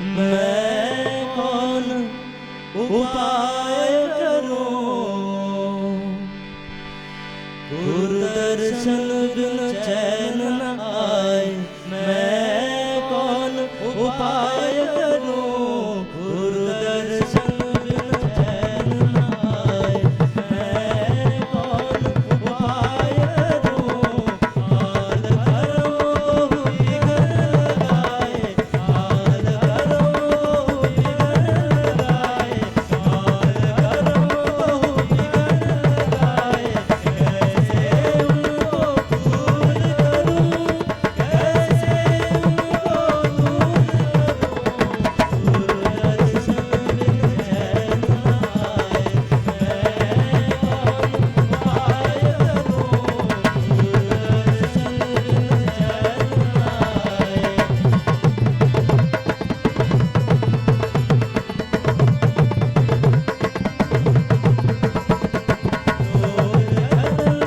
मैं कौन उपाय करूं, गुरुदर्शन बिन चैन न आए। मैं कौन उपाय करूं, गुरुदर्शन बिन चैन न आए। मैं कौन उपाय करूं, हाल करो बिगड़ लगाए। हाल करो बिगड़ लगाए। हाल करो बिगड़ लगाए। कैसे उनको दूर करूं, कैसे उनको दूर करूं, गुरुदर्शन बिन चैन न आए। मैं कौन उपाय करूं, गुरुदर्शन बिन चैन न आए।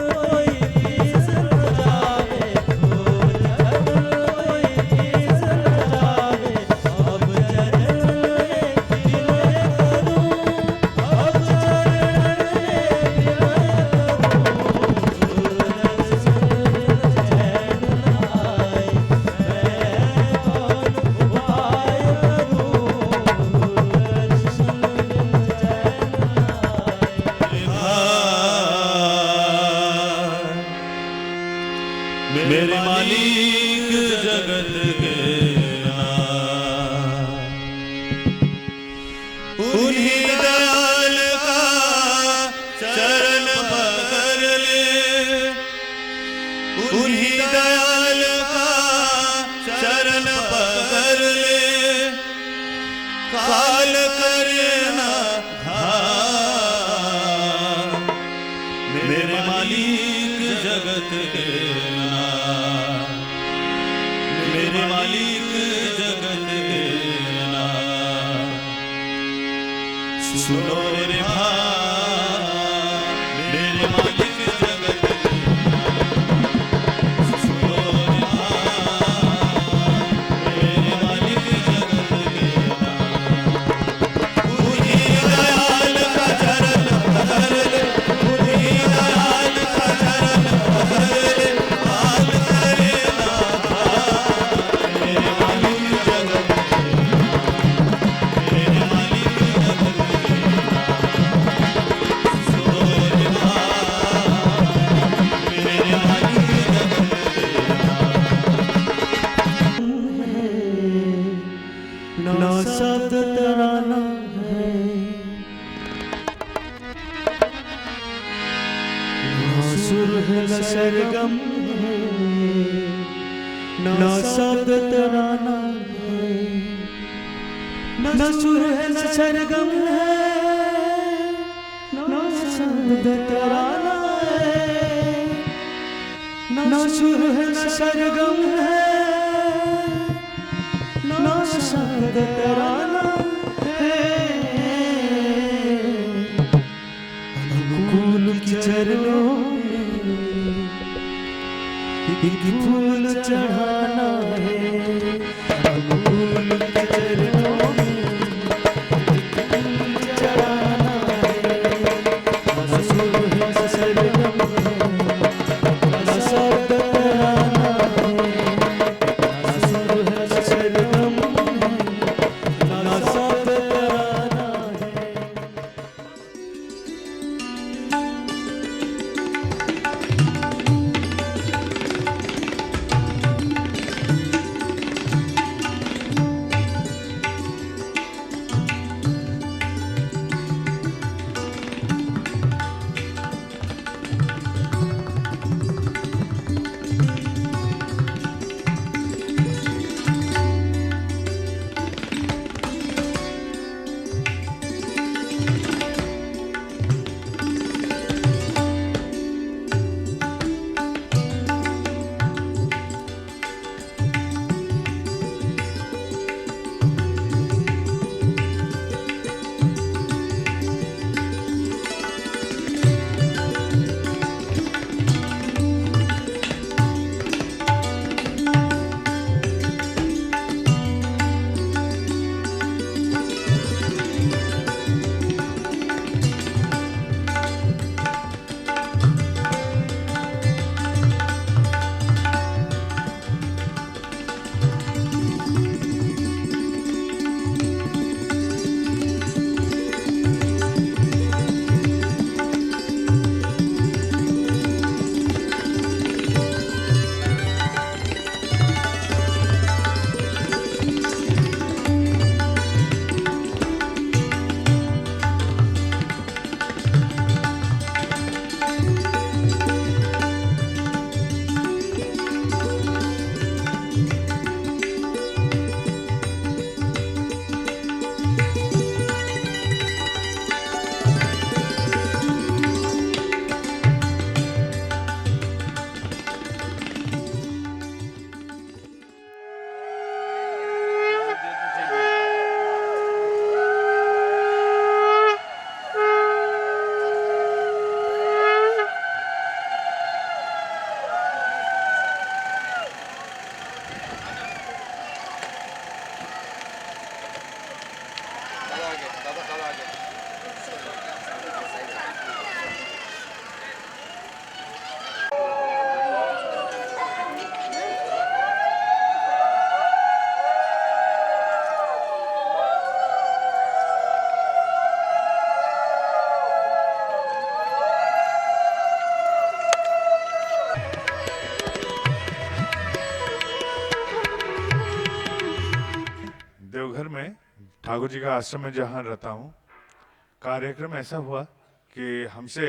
कोई पीस न जावे, कोई पीस न जावे। अब चरण में विनय करूं, अब चरण में विनय करूं, गुरुदर्शन बिन चैन न आए। मैं कौन उपाय करूं, गुरुदर्शन बिन चैन न आए। मेरे मालिक जगत के नाथ, उन्हीं दयाल का चरण पकड़ ले। उन्हीं दयाल का चरण पकड़ ले। काल करना घात, मेरे मालिक जगत के नाथ, मेरे मालिक जगत के नाथ। सुनो रे भाई, मेरे मालिक जगत के नाथ। सुनो रे भाई, मेरे मालिक जगत के नाथ। उन्हीं दयाल का चरण पकड़ ले। उन्हीं दयाल का चरण पकड़ ले। काल करे ना घात, मेरे मालिक जगत के नाथ, मेरे मालिक जगत के नाथ। सुनो रे भाई, मेरे मालिक जगत के नाथ। ना शब्द तराना है, ना सुर है न सरगम है। ना शब्द तराना है, ना सुर है न सरगम है। ना शब्द तराना है, ना सुर है न सरगम है। ना शब्द तराना है। अनुकूल की चरणों में एक फूल चढ़ाना है। अनुकूल की चरणों में एक फूल चढ़ाना है। ना सुर है न सरगम है, ना शब्द तराना है। ना सुर है न सरगम है, ना शब्द तराना है। देवघर में ठाकुर जी का आश्रम में जहाँ रहता हूँ, कार्यक्रम ऐसा हुआ कि हमसे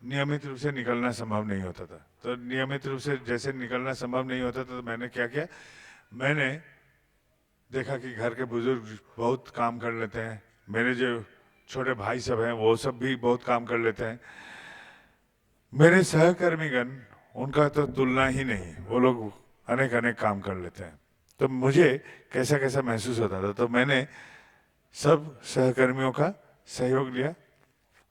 नियमित रूप से निकलना संभव नहीं होता था। तो नियमित रूप से जैसे निकलना संभव नहीं होता था, तो मैंने क्या किया, मैंने देखा कि घर के बुजुर्ग बहुत काम कर लेते हैं, मेरे जो छोटे भाई सब हैं वो सब भी बहुत काम कर लेते हैं, मेरे सहकर्मीगण उनका तो तुलना ही नहीं, वो लोग अनेक अनेक काम कर लेते हैं। तो मुझे कैसा कैसा महसूस होता था। तो मैंने सब सहकर्मियों का सहयोग लिया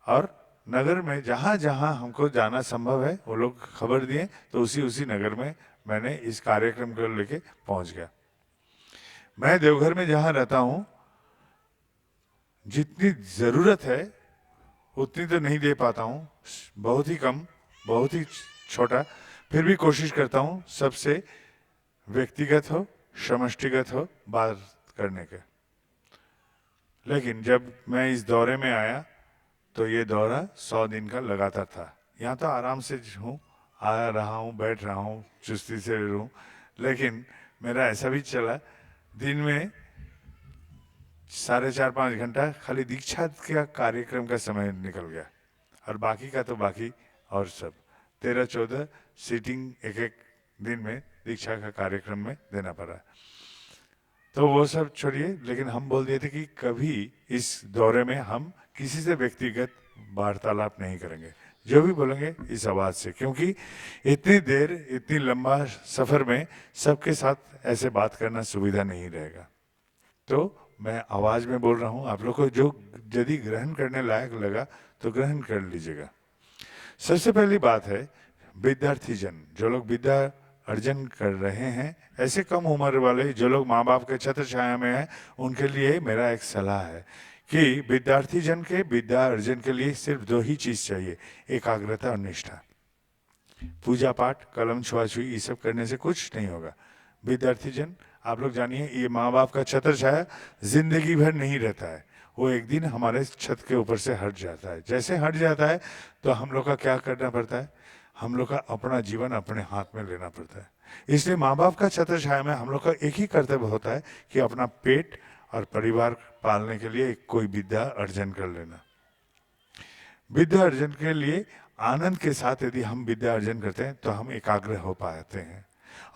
और नगर में जहाँ जहाँ हमको जाना संभव है वो लोग खबर दिए, तो उसी नगर में मैंने इस कार्यक्रम को लेके पहुंच गया। मैं देवघर में जहाँ रहता हूँ, जितनी ज़रूरत है उतनी तो नहीं दे पाता हूँ, बहुत ही कम, बहुत ही छोटा, फिर भी कोशिश करता हूँ सबसे व्यक्तिगत हो, समष्टिगत हो बात करने के। लेकिन जब मैं इस दौरे में आया तो ये दौरा 100 दिन का लगातार था। यहाँ तो आराम से हूँ, आ रहा हूँ, बैठ रहा हूँ, चुस्ती से रहूँ, लेकिन मेरा ऐसा भी चला, दिन में 4.5-5 घंटा खाली दीक्षा का कार्यक्रम का समय निकल गया, और बाकी का तो बाकी, और सब 13-14 सीटिंग एक दिन में दीक्षा का कार्यक्रम में देना पड़ा। तो वो सब छोड़िए, लेकिन हम बोल दिए थे कि कभी इस दौरे में हम किसी से व्यक्तिगत वार्तालाप नहीं करेंगे, जो भी बोलेंगे इस आवाज़ से, क्योंकि इतनी देर, इतनी लंबा सफ़र में सबके साथ ऐसे बात करना सुविधा नहीं रहेगा। तो मैं आवाज़ में बोल रहा हूँ, आप लोग को जो यदि ग्रहण करने लायक लगा तो ग्रहण कर लीजिएगा। सबसे पहली बात है, विद्यार्थी जन, जो लोग विद्या अर्जन कर रहे हैं, ऐसे कम उम्र वाले जो लोग माँ बाप के छत्र छाया में हैं, उनके लिए मेरा एक सलाह है कि विद्यार्थी जन के विद्या अर्जन के लिए सिर्फ 2 ही चीज़ चाहिए, एकाग्रता और निष्ठा। पूजा पाठ, कलम छुआछुई, ये सब करने से कुछ नहीं होगा। विद्यार्थी जन, आप लोग जानिए, ये माँ बाप का छत्र छाया जिंदगी भर नहीं रहता है, वो एक दिन हमारे छत के ऊपर से हट जाता है। जैसे हट जाता है तो हम लोग का क्या करना पड़ता है, हम लोग का अपना जीवन अपने हाथ में लेना पड़ता है। इसलिए माँ बाप का छत्र छाया में हम लोग का एक ही कर्तव्य होता है कि अपना पेट और परिवार पालने के लिए कोई विद्या अर्जन कर लेना। विद्या अर्जन के लिए आनंद के साथ यदि हम विद्या अर्जन करते हैं तो हम एकाग्र हो पाते हैं।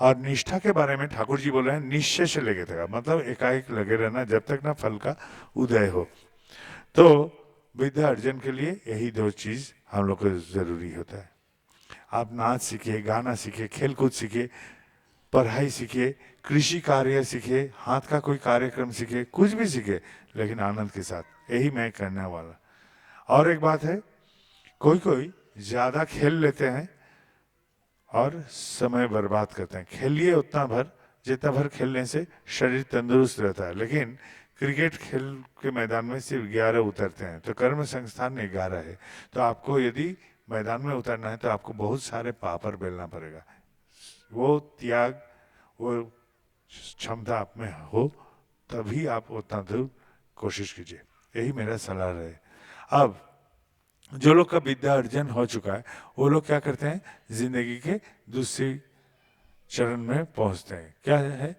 और निष्ठा के बारे में ठाकुर जी बोल रहे हैं, निश्चय से लगे रहेगा, मतलब एकाएक लगे रहना जब तक ना फल का उदय हो। तो विद्या अर्जन के लिए यही 2 चीज़ हम लोग को जरूरी होता है। आप नाच सीखिए, गाना सीखिए, खेलकूद सीखिए, पढ़ाई सीखिए, कृषि कार्य सीखिए, हाथ का कोई कार्यक्रम सीखिए, कुछ भी सीखिए, लेकिन आनंद के साथ। यही मैं करने वाला। और एक बात है, कोई ज़्यादा खेल लेते हैं और समय बर्बाद करते हैं। खेलिए उतना भर जितना भर खेलने से शरीर तंदुरुस्त रहता है, लेकिन क्रिकेट खेल के मैदान में सिर्फ 11 उतरते हैं, तो कर्म संस्थान में 11 है। तो आपको यदि मैदान में उतरना है तो आपको बहुत सारे पापड़ बेलना पड़ेगा। वो त्याग, वो क्षमता आप में हो तभी आप उतना दूर कोशिश कीजिए। यही मेरा सलाह रहे। अब जो लोग का विद्या अर्जन हो चुका है वो लोग क्या करते हैं, जिंदगी के दूसरी चरण में पहुंचते हैं। क्या है,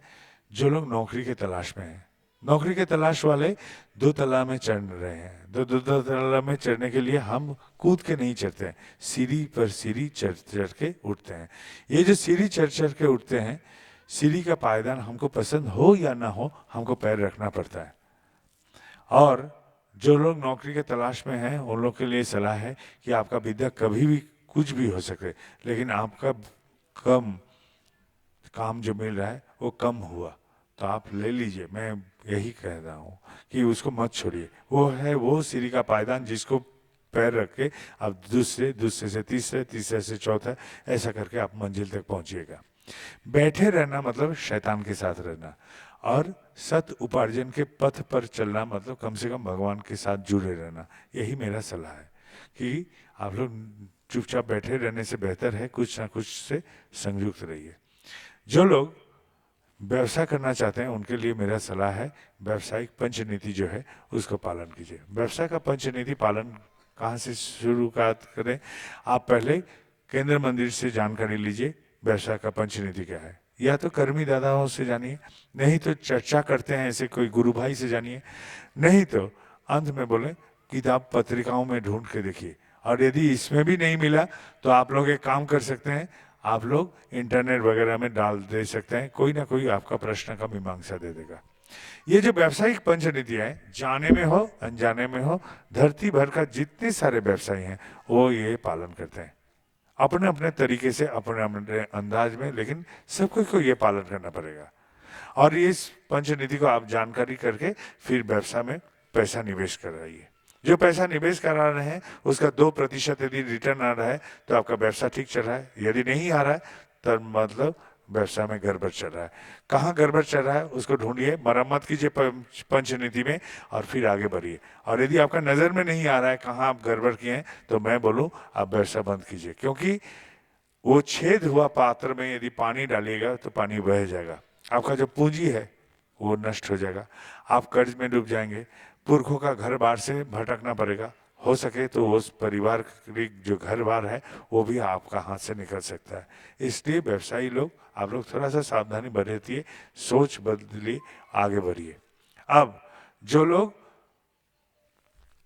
जो लोग नौकरी के तलाश में हैं, नौकरी के तलाश वाले 2 तला में चढ़ रहे हैं। दो तला में चढ़ने के लिए हम कूद के नहीं चढ़ते हैं, सीढ़ी पर सीढ़ी चढ़ के उठते हैं। ये जो सीढ़ी चढ़ के उठते हैं, सीढ़ी का पायदान हमको पसंद हो या ना हो, हमको पैर रखना पड़ता है। और जो लोग नौकरी के तलाश में हैं उन लोग के लिए सलाह है कि आपका विद्या कभी भी कुछ भी हो सके, लेकिन आपका कम काम जो मिल रहा है वो कम हुआ तो आप ले लीजिए। मैं यही कह रहा हूँ कि उसको मत छोड़िए। वो है वो सीढ़ी का पायदान जिसको पैर रख के आप दूसरे से तीसरे से चौथा, ऐसा करके आप मंजिल तक पहुंचिएगा। बैठे रहना मतलब शैतान के साथ रहना, और सत उपार्जन के पथ पर चलना मतलब कम से कम भगवान के साथ जुड़े रहना। यही मेरा सलाह है कि आप लोग चुपचाप बैठे रहने से बेहतर है कुछ ना कुछ से संयुक्त रहिए। जो लोग व्यवसाय करना चाहते हैं उनके लिए मेरा सलाह है, व्यावसायिक पंचनीति जो है उसको पालन कीजिए। व्यवसाय का पंचनीति पालन कहाँ से शुरुआत करें, आप पहले केंद्र मंदिर से जानकारी लीजिए व्यवसाय का पंचनीति क्या है। या तो कर्मी दादाओं से जानिए, नहीं तो चर्चा करते हैं ऐसे कोई गुरु भाई से जानिए, नहीं तो अंत में बोले किताब पत्रिकाओं में ढूंढ के देखिए। और यदि इसमें भी नहीं मिला तो आप लोग एक काम कर सकते हैं, आप लोग इंटरनेट वगैरह में डाल दे सकते हैं, कोई ना कोई आपका प्रश्न का मीमांसा दे देगा। ये जो व्यावसायिक पंचनीतियां हैं, जाने में हो अनजाने में हो, धरती भर का जितने सारे व्यवसायी हैं वो ये पालन करते हैं अपने अपने तरीके से, अपने अपने अंदाज में, लेकिन सबको को ये पालन करना पड़ेगा। और इस पंचनीति को आप जानकारी करके फिर व्यवसाय में पैसा निवेश कराइए। जो पैसा निवेश करा रहे हैं उसका 2% यदि रिटर्न आ रहा है तो आपका व्यवसाय ठीक चल रहा है, यदि नहीं आ रहा है तब मतलब व्यवसाय में गड़बड़ चल रहा है। कहाँ गड़बड़ चल रहा है उसको ढूंढिए, मरम्मत कीजिए पंचनीति में और फिर आगे बढ़िए। और यदि आपका नज़र में नहीं आ रहा है कहाँ आप गड़बड़ किए हैं तो मैं बोलूँ आप व्यवसाय बंद कीजिए, क्योंकि वो छेद हुआ पात्र में यदि पानी डालिएगा तो पानी बह जाएगा, आपका जो पूंजी है वो नष्ट हो जाएगा, आप कर्ज में डूब जाएंगे, पुरखों का घर बार से भटकना पड़ेगा, हो सके तो उस परिवार की जो घर बार है वो भी आपका हाथ से निकल सकता है। इसलिए व्यवसायी लोग, आप लोग थोड़ा सा सावधानी बरतिए, सोच बदलिए, आगे बढ़िए। अब जो लोग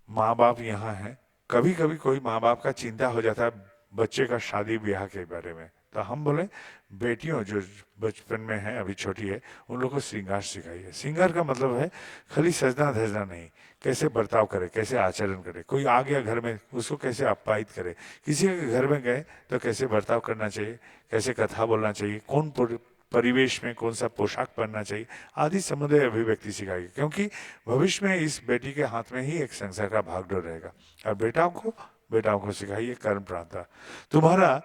माँ बाप यहाँ हैं, कभी कभी कोई माँ बाप का चिंता हो जाता है बच्चे का शादी ब्याह के बारे में, तो हम बोले बेटियों जो बचपन में है, अभी छोटी है, उन लोगों को श्रृंगार सिखाइए। श्रृंगार का मतलब है खाली सजना धजना नहीं, कैसे बर्ताव करे, कैसे आचरण करे, कोई आ गया घर में उसको कैसे आप्यायित करे, किसी के घर में गए तो कैसे बर्ताव करना चाहिए, कैसे कथा बोलना चाहिए, कौन परिवेश में कौन सा पोशाक पहनना चाहिए आदि समुदाय अभिव्यक्ति सिखाएगी, क्योंकि भविष्य में इस बेटी के हाथ में ही एक संसार का भागडोर रहेगा। और बेटाओं को सिखाइए कर्म प्रांता। तुम्हारा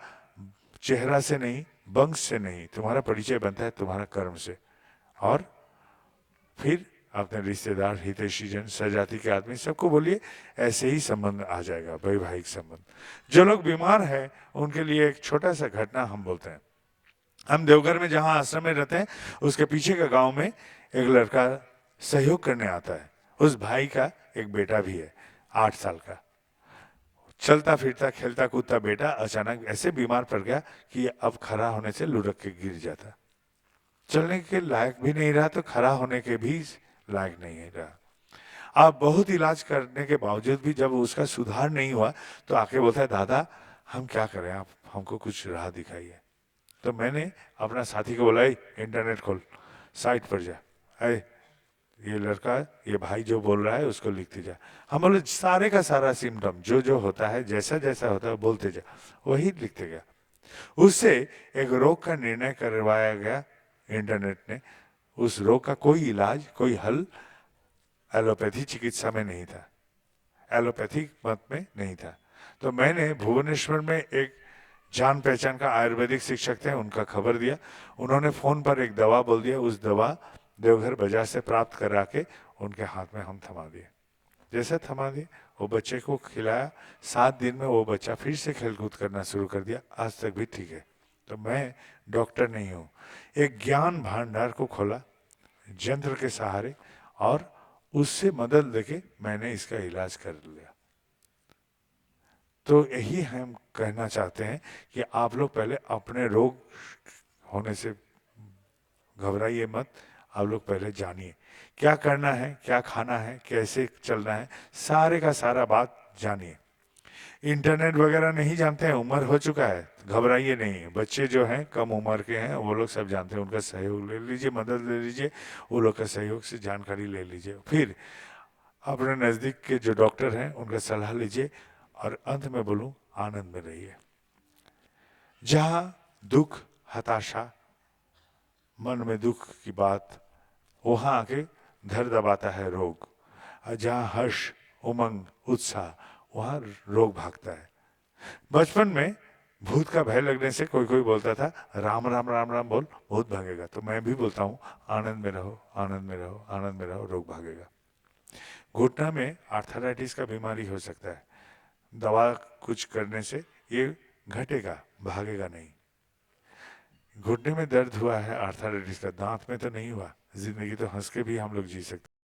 चेहरा से नहीं, वंश से नहीं, तुम्हारा परिचय बनता है तुम्हारा कर्म से। और फिर अपने रिश्तेदार, हितैषी जन, सजाति के आदमी सबको बोलिए, ऐसे ही संबंध आ जाएगा, वैवाहिक संबंध। जो लोग बीमार हैं उनके लिए एक छोटा सा घटना हम बोलते हैं। हम देवघर में जहाँ आश्रम में रहते हैं उसके पीछे का गांव में एक लड़का सहयोग करने आता है, उस भाई का एक बेटा भी है 8 साल का, चलता फिरता खेलता कूदता बेटा अचानक ऐसे बीमार पड़ गया कि अब खड़ा होने से लुढ़क के गिर जाता, चलने के लायक भी नहीं रहा तो खड़ा होने के भी लायक नहीं रहा। अब बहुत इलाज करने के बावजूद भी जब उसका सुधार नहीं हुआ तो आके बोलता है, दादा हम क्या करें, आप हमको कुछ राह दिखाइए। तो मैंने अपना साथी को बोला, इंटरनेट खोल, साइट पर जा, ये लड़का, ये भाई जो बोल रहा है उसको लिखते जा। हम बोले सारे का सारा सिम्टम जो जो होता है, जैसा जैसा होता है बोलते जा, वही लिखते गया। उससे एक रोग का निर्णय करवाया गया इंटरनेट ने। उस रोग का कोई इलाज, कोई हल एलोपैथी चिकित्सा में नहीं था, एलोपैथिक मत में नहीं था। तो मैंने भुवनेश्वर में एक जान पहचान का आयुर्वेदिक शिक्षक थे, उनका खबर दिया, उन्होंने फोन पर एक दवा बोल दिया, उस दवा देवघर बाजार से प्राप्त करा के उनके हाथ में हम थमा दिए। जैसे थमा दिए वो बच्चे को खिलाया, 7 दिन में वो बच्चा फिर से खेलकूद करना शुरू कर दिया, आज तक भी ठीक है। तो मैं डॉक्टर नहीं हूँ, एक ज्ञान भांडार को खोला यंत्र के सहारे और उससे मदद लेके मैंने इसका इलाज कर लिया। तो यही हम कहना चाहते हैं कि आप लोग पहले अपने रोग होने से घबराइए मत, आप लोग पहले जानिए क्या करना है, क्या खाना है, कैसे चलना है, सारे का सारा बात जानिए। इंटरनेट वगैरह नहीं जानते हैं, उम्र हो चुका है, घबराइए नहीं। बच्चे जो हैं कम उम्र के हैं वो लोग सब जानते हैं, उनका सहयोग ले लीजिए, मदद ले लीजिए, वो लोग का सहयोग से जानकारी ले लीजिए। फिर अपने नज़दीक के जो डॉक्टर हैं उनका सलाह लीजिए। और अंत में बोलूं, आनंद में रहिए। जहां दुख, हताशा, मन में दुख की बात, वहां आके घर दबाता है रोग। और जहां हर्ष, उमंग, उत्साह, वहां रोग भागता है। बचपन में भूत का भय लगने से कोई कोई बोलता था राम राम राम राम बोल, भूत भागेगा। तो मैं भी बोलता हूँ आनंद में रहो, आनंद में रहो, आनंद में रहो, रोग भागेगा। घुटना में आर्थराइटिस का बीमारी हो सकता है, दवा कुछ करने से ये घटेगा, भागेगा नहीं। घुटने में दर्द हुआ है आर्थराइटिस का, दांत में तो नहीं हुआ, जिंदगी तो हंस के भी हम लोग जी सकते।